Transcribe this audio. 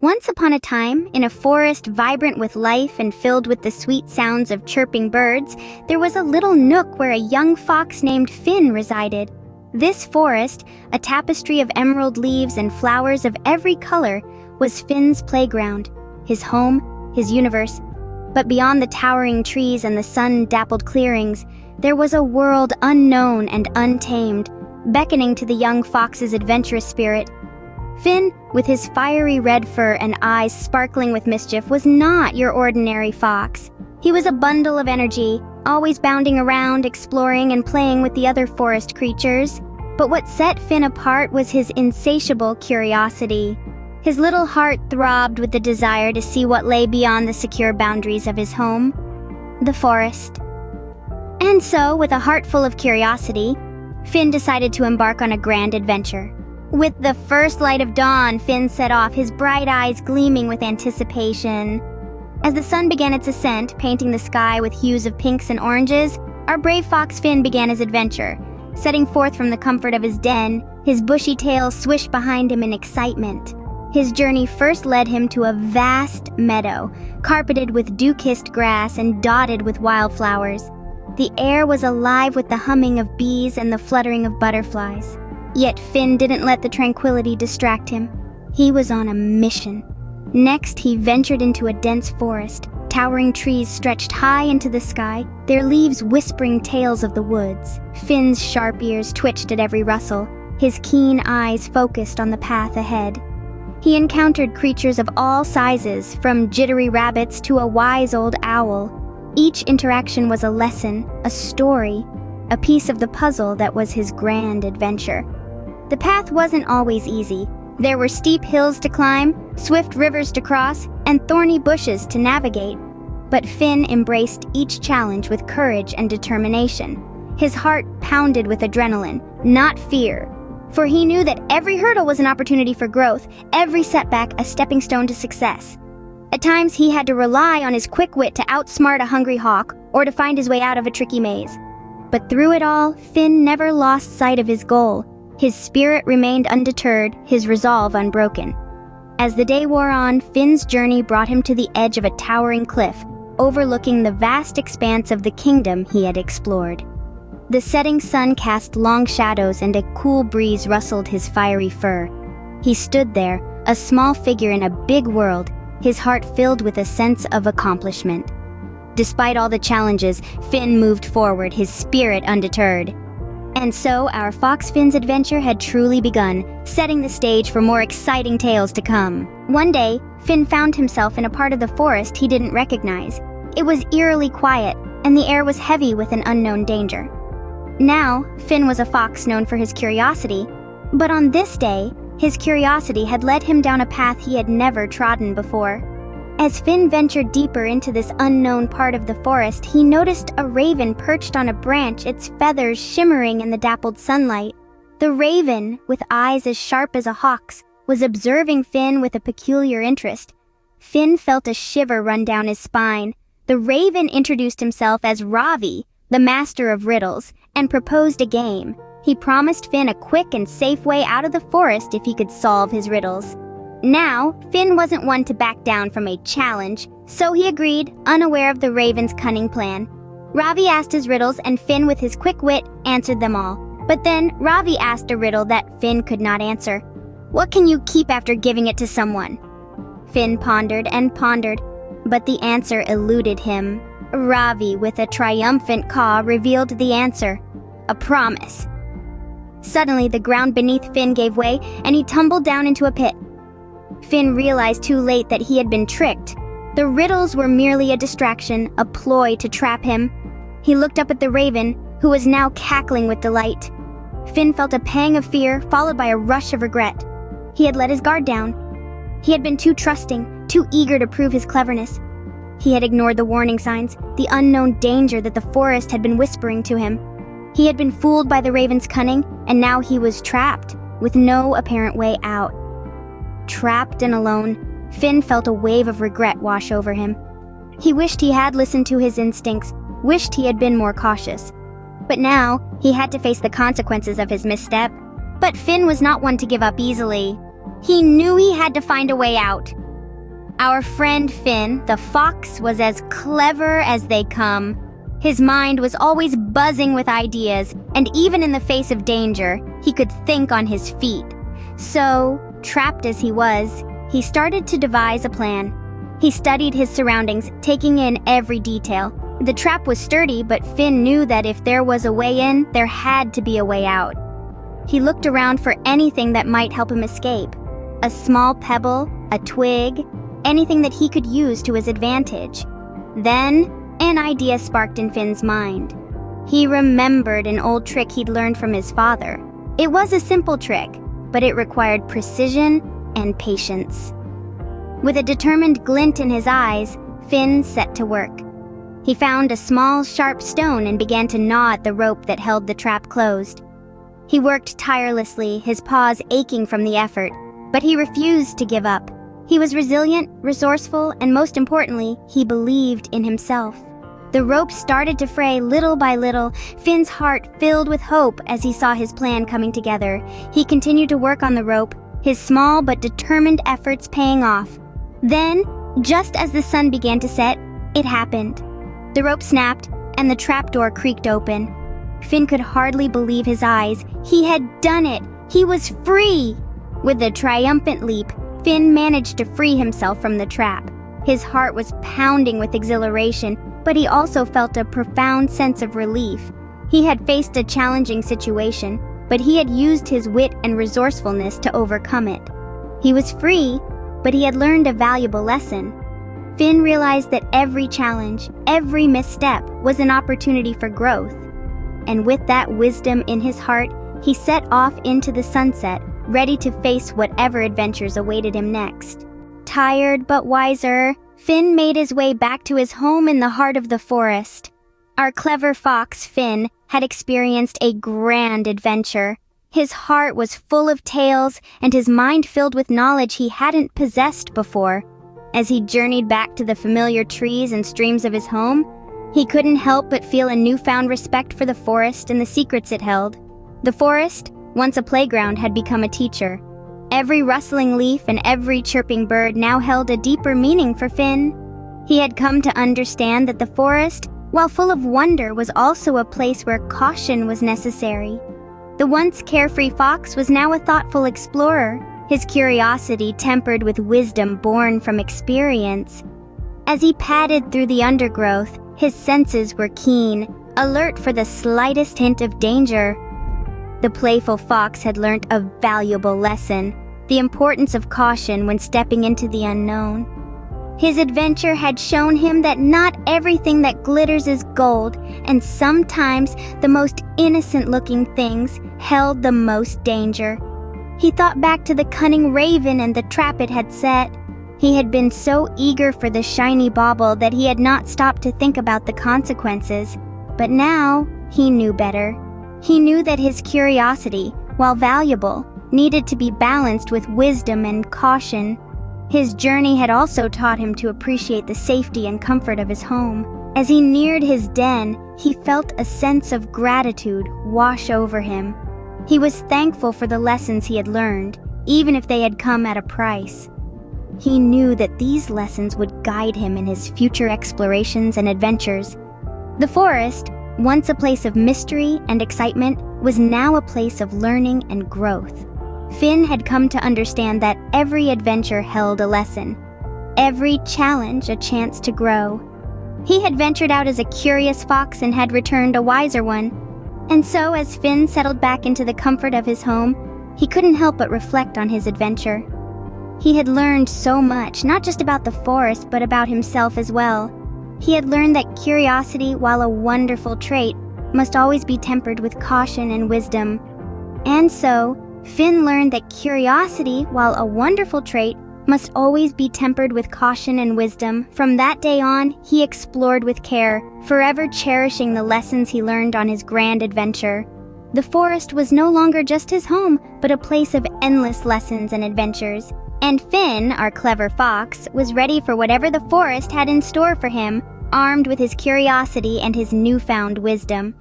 Once upon a time, in a forest vibrant with life and filled with the sweet sounds of chirping birds, there was a little nook where a young fox named Finn resided. This forest, a tapestry of emerald leaves and flowers of every color, was Finn's playground, his home, his universe. But beyond the towering trees and the sun-dappled clearings, there was a world unknown and untamed, beckoning to the young fox's adventurous spirit. Finn, with his fiery red fur and eyes sparkling with mischief, was not your ordinary fox. He was a bundle of energy, always bounding around, exploring and playing with the other forest creatures. But what set Finn apart was his insatiable curiosity. His little heart throbbed with the desire to see what lay beyond the secure boundaries of his home, the forest. And so, with a heart full of curiosity, Finn decided to embark on a grand adventure. With the first light of dawn, Finn set off, his bright eyes gleaming with anticipation. As the sun began its ascent, painting the sky with hues of pinks and oranges, our brave fox Finn began his adventure. Setting forth from the comfort of his den, his bushy tail swished behind him in excitement. His journey first led him to a vast meadow, carpeted with dew-kissed grass and dotted with wildflowers. The air was alive with the humming of bees and the fluttering of butterflies. Yet Finn didn't let the tranquility distract him. He was on a mission. Next, he ventured into a dense forest. Towering trees stretched high into the sky, their leaves whispering tales of the woods. Finn's sharp ears twitched at every rustle, his keen eyes focused on the path ahead. He encountered creatures of all sizes, from jittery rabbits to a wise old owl. Each interaction was a lesson, a story, a piece of the puzzle that was his grand adventure. The path wasn't always easy. There were steep hills to climb, swift rivers to cross, and thorny bushes to navigate. But Finn embraced each challenge with courage and determination. His heart pounded with adrenaline, not fear, for he knew that every hurdle was an opportunity for growth, every setback a stepping stone to success. At times, he had to rely on his quick wit to outsmart a hungry hawk or to find his way out of a tricky maze. But through it all, Finn never lost sight of his goal. His spirit remained undeterred, his resolve unbroken. As the day wore on, Finn's journey brought him to the edge of a towering cliff, overlooking the vast expanse of the kingdom he had explored. The setting sun cast long shadows and a cool breeze rustled his fiery fur. He stood there, a small figure in a big world, his heart filled with a sense of accomplishment. Despite all the challenges, Finn moved forward, his spirit undeterred. And so, our Fox Finn's adventure had truly begun, setting the stage for more exciting tales to come. One day, Finn found himself in a part of the forest he didn't recognize. It was eerily quiet, and the air was heavy with an unknown danger. Now, Finn was a fox known for his curiosity, but on this day, his curiosity had led him down a path he had never trodden before. As Finn ventured deeper into this unknown part of the forest, he noticed a raven perched on a branch, its feathers shimmering in the dappled sunlight. The raven, with eyes as sharp as a hawk's, was observing Finn with a peculiar interest. Finn felt a shiver run down his spine. The raven introduced himself as Ravi, the master of riddles, and proposed a game. He promised Finn a quick and safe way out of the forest if he could solve his riddles. Now, Finn wasn't one to back down from a challenge, so he agreed, unaware of the raven's cunning plan. Ravi asked his riddles, and Finn, with his quick wit, answered them all. But then, Ravi asked a riddle that Finn could not answer. "What can you keep after giving it to someone?" Finn pondered and pondered, but the answer eluded him. Ravi, with a triumphant caw, revealed the answer: a promise. Suddenly, the ground beneath Finn gave way, and he tumbled down into a pit. Finn realized too late that he had been tricked. The riddles were merely a distraction, a ploy to trap him. He looked up at the raven, who was now cackling with delight. Finn felt a pang of fear, followed by a rush of regret. He had let his guard down. He had been too trusting, too eager to prove his cleverness. He had ignored the warning signs, the unknown danger that the forest had been whispering to him. He had been fooled by the raven's cunning, and now he was trapped, with no apparent way out. Trapped and alone, Finn felt a wave of regret wash over him. He wished he had listened to his instincts, wished he had been more cautious. But now, he had to face the consequences of his misstep. But Finn was not one to give up easily. He knew he had to find a way out. Our friend Finn, the fox, was as clever as they come. His mind was always buzzing with ideas, and even in the face of danger, he could think on his feet. So, trapped as he was, he started to devise a plan. He studied his surroundings, taking in every detail. The trap was sturdy, but Finn knew that if there was a way in, there had to be a way out. He looked around for anything that might help him escape. A small pebble, a twig, anything that he could use to his advantage. Then, an idea sparked in Finn's mind. He remembered an old trick he'd learned from his father. It was a simple trick, but it required precision and patience. With a determined glint in his eyes, Finn set to work. He found a small, sharp stone and began to gnaw at the rope that held the trap closed. He worked tirelessly, his paws aching from the effort, but he refused to give up. He was resilient, resourceful, and most importantly, he believed in himself. The rope started to fray little by little, Finn's heart filled with hope as he saw his plan coming together. He continued to work on the rope, his small but determined efforts paying off. Then, just as the sun began to set, it happened. The rope snapped, and the trapdoor creaked open. Finn could hardly believe his eyes. He had done it! He was free! With a triumphant leap, Finn managed to free himself from the trap. His heart was pounding with exhilaration, but he also felt a profound sense of relief. He had faced a challenging situation, but he had used his wit and resourcefulness to overcome it. He was free, but he had learned a valuable lesson. Finn realized that every challenge, every misstep, was an opportunity for growth. And with that wisdom in his heart, he set off into the sunset, ready to face whatever adventures awaited him next. Tired but wiser, Finn made his way back to his home in the heart of the forest. Our clever fox, Finn, had experienced a grand adventure. His heart was full of tales and his mind filled with knowledge he hadn't possessed before. As he journeyed back to the familiar trees and streams of his home, he couldn't help but feel a newfound respect for the forest and the secrets it held. The forest, once a playground, had become a teacher. Every rustling leaf and every chirping bird now held a deeper meaning for Finn. He had come to understand that the forest, while full of wonder, was also a place where caution was necessary. The once carefree fox was now a thoughtful explorer, his curiosity tempered with wisdom born from experience. As he padded through the undergrowth, his senses were keen, alert for the slightest hint of danger. The playful fox had learnt a valuable lesson, the importance of caution when stepping into the unknown. His adventure had shown him that not everything that glitters is gold, and sometimes the most innocent-looking things held the most danger. He thought back to the cunning raven and the trap it had set. He had been so eager for the shiny bauble that he had not stopped to think about the consequences. But now, he knew better. He knew that his curiosity, while valuable, needed to be balanced with wisdom and caution. His journey had also taught him to appreciate the safety and comfort of his home. As he neared his den, he felt a sense of gratitude wash over him. He was thankful for the lessons he had learned, even if they had come at a price. He knew that these lessons would guide him in his future explorations and adventures. The forest, once a place of mystery and excitement, was now a place of learning and growth. Finn had come to understand that every adventure held a lesson, every challenge a chance to grow. He had ventured out as a curious fox and had returned a wiser one. And so, as Finn settled back into the comfort of his home, he couldn't help but reflect on his adventure. He had learned so much, not just about the forest, but about himself as well. He had learned that curiosity, while a wonderful trait, must always be tempered with caution and wisdom. And so, Finn learned that curiosity, while a wonderful trait, must always be tempered with caution and wisdom. From that day on, he explored with care, forever cherishing the lessons he learned on his grand adventure. The forest was no longer just his home, but a place of endless lessons and adventures. And Finn, our clever fox, was ready for whatever the forest had in store for him, armed with his curiosity and his newfound wisdom.